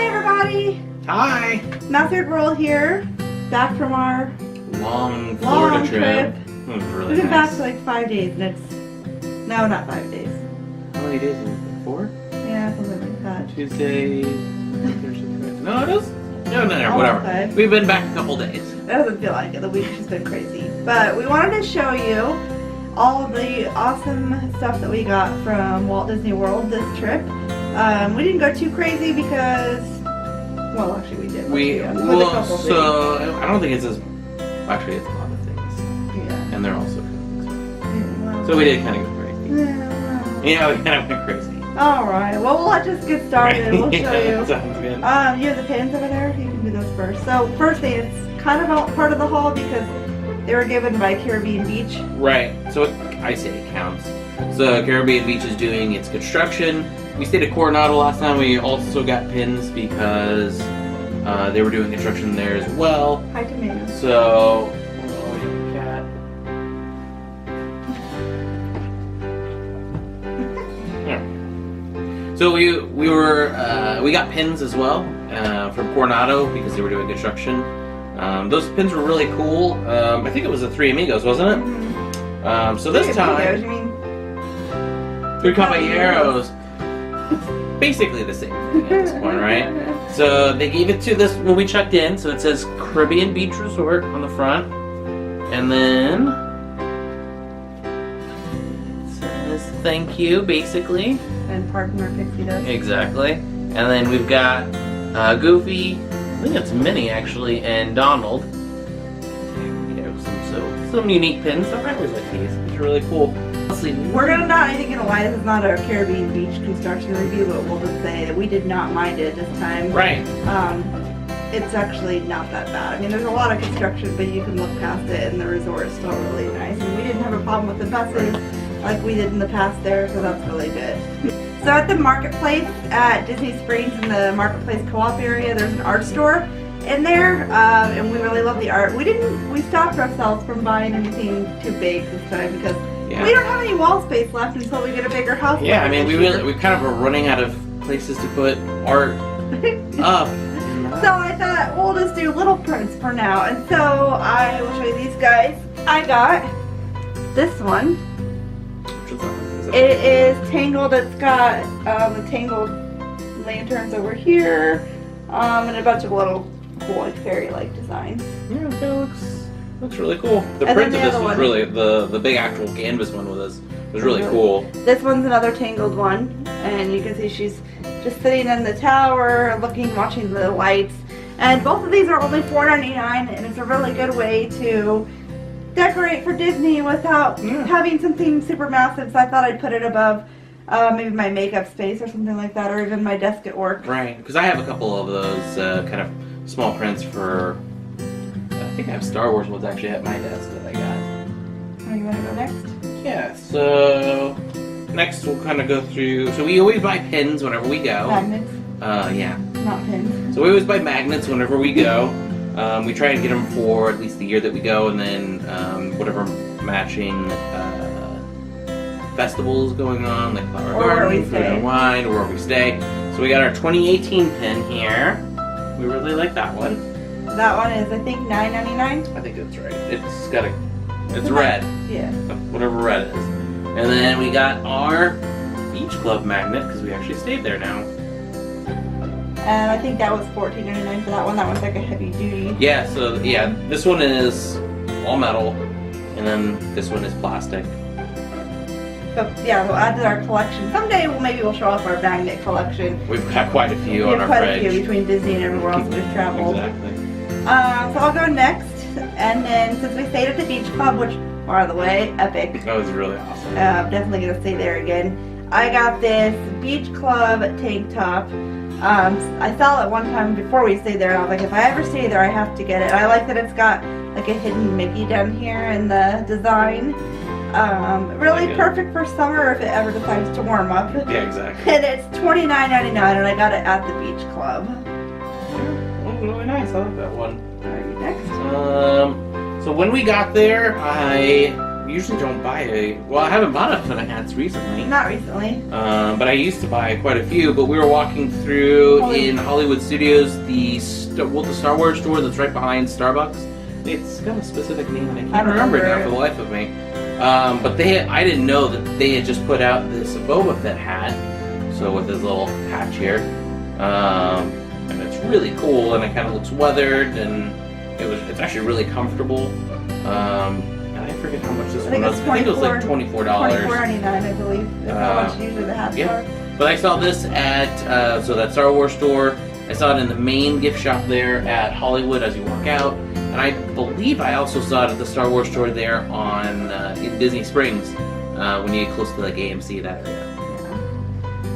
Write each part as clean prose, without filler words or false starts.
Hi everybody! Hi! Mouth World here, back from our long Florida trip. It was really We've been nice. back for like 5 days and it's... No, not 5 days. How many days is it? 4? Yeah, something like that. Tuesday, Thursday, Friday. No, it is? No, Almost whatever. 5. We've been back a couple days. It doesn't feel like it. The week's just been crazy. But we wanted to show you all of the awesome stuff that we got from Walt Disney World this trip. We didn't go too crazy because, well, actually we did. With a couple things. I don't think it's as, actually it's a lot of things. Yeah. And they're also kind of expensive. Yeah, well, So we did kind of go crazy. yeah, well. Yeah, we kind of went crazy. Alright, well let's just get started. We'll show you. Sounds good. You have the pins over there? You can do those first. So first thing, it's kind of part of the haul because they were given by Caribbean Beach. Right, so I say it counts. So Caribbean Beach is doing its construction. We stayed at Coronado last time. We also got pins because they were doing construction there as well. Hi, tomatoes. So, oh, cat. Yeah. So we got pins as well from Coronado because they were doing construction. Those pins were really cool. I think it was the Three Amigos, wasn't it? Mm-hmm. So this time, Amigos, you mean? Three Caballeros. Basically the same thing at this point, right? So they gave it to this when we checked in. So it says Caribbean Beach Resort on the front, and then it says thank you, basically. And Park Mar Pixie does. Exactly. And then we've got Goofy. I think it's Minnie actually, and Donald. Some unique pins. I always like these. It's really cool. We're not anything gonna lie, this is not a Caribbean Beach construction review, but we'll just say that we did not mind it this time. Right. It's actually not that bad. I mean, there's a lot of construction, but you can look past it, and the resort is still really nice. And we didn't have a problem with the buses like we did in the past there, so that's really good. So at the marketplace at Disney Springs in the Marketplace Co-op area, there's an art store in there, and we really love the art. We stopped ourselves from buying anything too big this time because we don't have any wall space left until we get a bigger house. Yeah, I mean, we kind of are running out of places to put art up. So I thought we'll just do little prints for now, and so I will show you these guys. I got this one. It is tangled. It's got the tangled lanterns over here, and a bunch of little cool, like fairy-like designs. Yeah, it looks really cool. The And print then of the this other was one. really the big actual canvas one was really cool. This one's another tangled one, and you can see she's just sitting in the tower, watching the lights. And both of these are only $4.99, and it's a really good way to decorate for Disney without having something super massive. So I thought I'd put it above maybe my makeup space or something like that, or even my desk at work. Right, because I have a couple of those kind of small prints for. I think I have Star Wars ones actually at my desk that I got. Oh, you want to go next? Yeah. So next we'll kind of go through. So we always buy pins whenever we go. Magnets, Yeah. not pins. So we always buy magnets whenever we go. We try and get them for at least the year that we go, and then whatever matching festivals going on, like Flower Garden, Food and Wine, or where we stay. So we got our 2018 pin here. We really like that one. That one is, I think, $9.99. I think that's right. It's red. Yeah. Whatever red is. And then we got our Beach Club magnet because we actually stayed there now. And I think that was $14.99 for that one. That one's like a heavy duty. Yeah, so yeah, this one is all metal, and then this one is plastic. So yeah, we'll add to our collection. Someday maybe we'll show off our magnet collection. We've got quite a few We on have our quite fridge. a few between Disney and everywhere else we've traveled. Exactly. So I'll go next, and then since we stayed at the Beach Club, which, by the way, epic. That was really awesome. Definitely gonna stay there again. I got this Beach Club tank top. I saw it one time before we stayed there, and I was like, if I ever stay there, I have to get it. I like that it's got like a hidden Mickey down here in the design. Really perfect for summer if it ever decides to warm up. Yeah, exactly. And it's $29.99, and I got it at the Beach Club. Yeah, that was really nice. I like that one. Are you next? So when we got there, I usually don't buy well, I haven't bought a ton of hats recently. Not recently. But I used to buy quite a few. But we were walking through in Hollywood Studios, the Star Wars store that's right behind Starbucks. It's got a specific name, and I can't remember it now for the life of me. But I didn't know that they had just put out this Boba Fett hat, so with his little patch here, and it's really cool, and it kind of looks weathered, and it's actually really comfortable. And I forget how much this one was. I think it was like $24. $24.99, I believe. That's how much usually the hats are. But I saw this at that Star Wars store. I saw it in the main gift shop there at Hollywood as you walk out. And I believe I also saw it at the Star Wars store there in Disney Springs when you get close to like AMC, that area.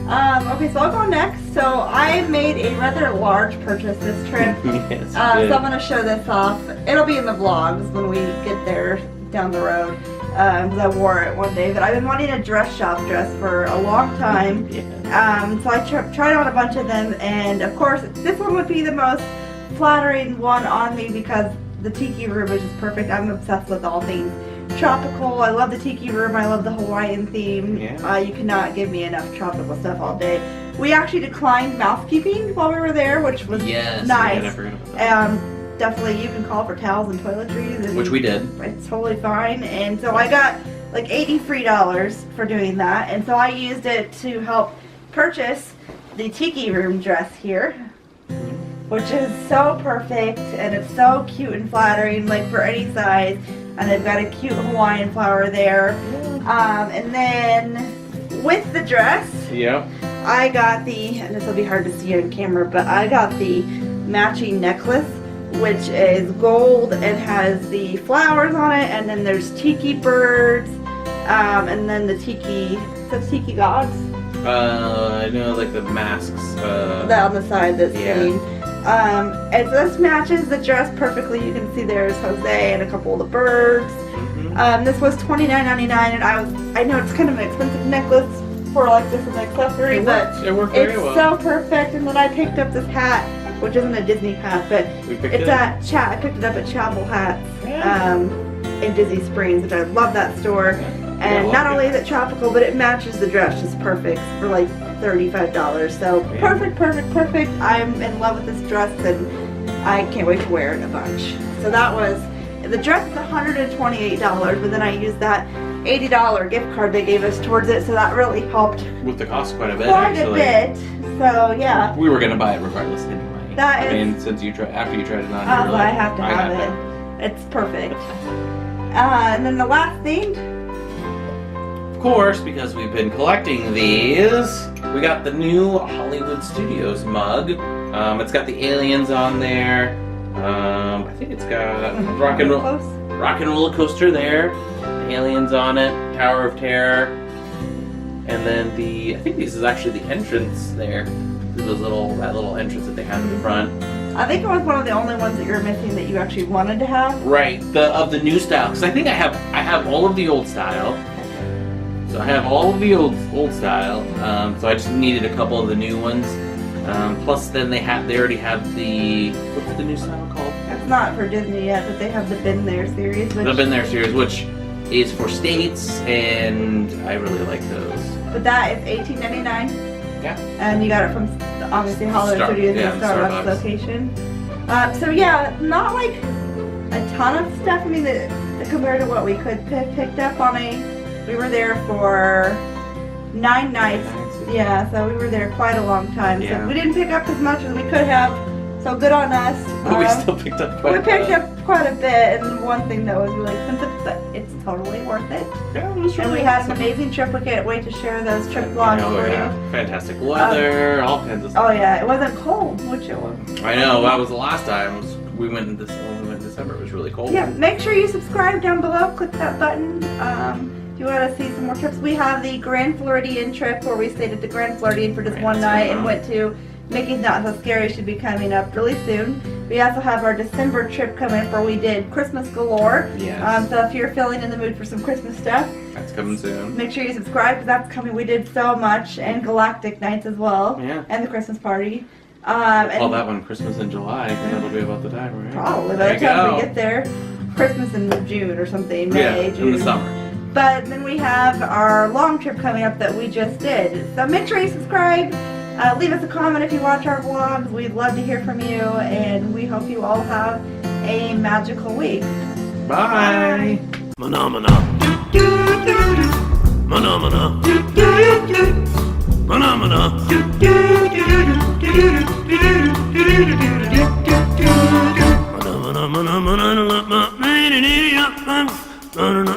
Yeah. Okay, so I'll go next. So I made a rather large purchase this trip. Yes, so I'm going to show this off. It'll be in the vlogs when we get there down the road. Because I wore it one day. But I've been wanting a dress shop dress for a long time. So I tried on a bunch of them. And of course, this one would be the most flattering one on me because the tiki room is just perfect. I'm obsessed with all things tropical. I love the tiki room. I love the Hawaiian theme. Yeah. You cannot give me enough tropical stuff all day. We actually declined mouthkeeping while we were there, which was nice. I forgot about that. Definitely, you can call for towels and toiletries, and which we did. It's totally fine. And so I got like $80 free for doing that, and so I used it to help purchase the tiki room dress here, which is so perfect, and it's so cute and flattering, like for any size. And they've got a cute Hawaiian flower there. And then with the dress, I got and this will be hard to see on camera, but I got the matching necklace, which is gold and has the flowers on it, and then there's tiki birds, and then the tiki gods. I know, like the masks. That on the side that's sitting. And so this matches the dress perfectly. You can see there's Jose and a couple of the birds. This was $29.99, and I know it's kind of an expensive necklace for like just an accessory, but it worked very well. It's so perfect. And then I picked up this hat, which isn't a Disney hat, but I picked it up at Chapel Hats in Disney Springs, which I love that store. And not only is it tropical, but it matches the dress just perfect for like $35. So perfect. I'm in love with this dress, and I can't wait to wear it a bunch. So the dress is $128, but then I used that $80 gift card they gave us towards it, so that really helped with the cost quite a bit. So yeah. We were gonna buy it regardless anyway. Since after you tried it on, I have to have it. It's perfect. And then the last thing. Of course, because we've been collecting these, we got the new Hollywood Studios mug. It's got the aliens on there. I think it's got Rock and Roller Coaster there. Aliens on it. Tower of Terror. And then I think this is actually the entrance there. That little entrance that they have in the front. I think it was one of the only ones that you're missing that you actually wanted to have. Right, of the new style. Because I think I have all of the old style. So I have all of the old style. So I just needed a couple of the new ones. Plus, then they already have what's the new style called? It's not for Disney yet, but they have the Been There series. The Been There series, which is for states, and I really like those. But that is $18.99. Yeah. And you got it from obviously Hollywood Studios and Starbucks location. So yeah, not like a ton of stuff. I mean, compared to what we could picked up on we were there for 9 nights. Yeah, so we were there quite a long time. Yeah. So we didn't pick up as much as we could have. So good on us. But we still picked up quite a bit. We picked up quite a bit, and one thing that was really expensive, but it's totally worth it. Yeah, it was really And we had an amazing trip. We can't wait to share those trip vlogs for you. Fantastic weather, all kinds of stuff. Oh yeah, it wasn't cold, which it was. I know, that was the last time. We went in December. It was really cold. Yeah, make sure you subscribe down below. Click that button. If you want to see some more trips, we have the Grand Floridian trip where we stayed at the Grand Floridian for just one night and went to Mickey's Not So Scary. Should be coming up really soon. We also have our December trip coming up where we did Christmas galore. Yes. So if you're feeling in the mood for some Christmas stuff, that's coming soon. Make sure you subscribe because that's coming. We did so much, and Galactic Nights as well. Yeah. And the Christmas party. Call that one Christmas in July because that'll be about the time, right? Probably by the time we get there. Christmas in June or something. May, June. In the summer. But then we have our long trip coming up that we just did. So make sure you subscribe. Leave us a comment if you watch our vlogs. We'd love to hear from you, and we hope you all have a magical week. Bye. Phenomena. Phenomena. Phenomena.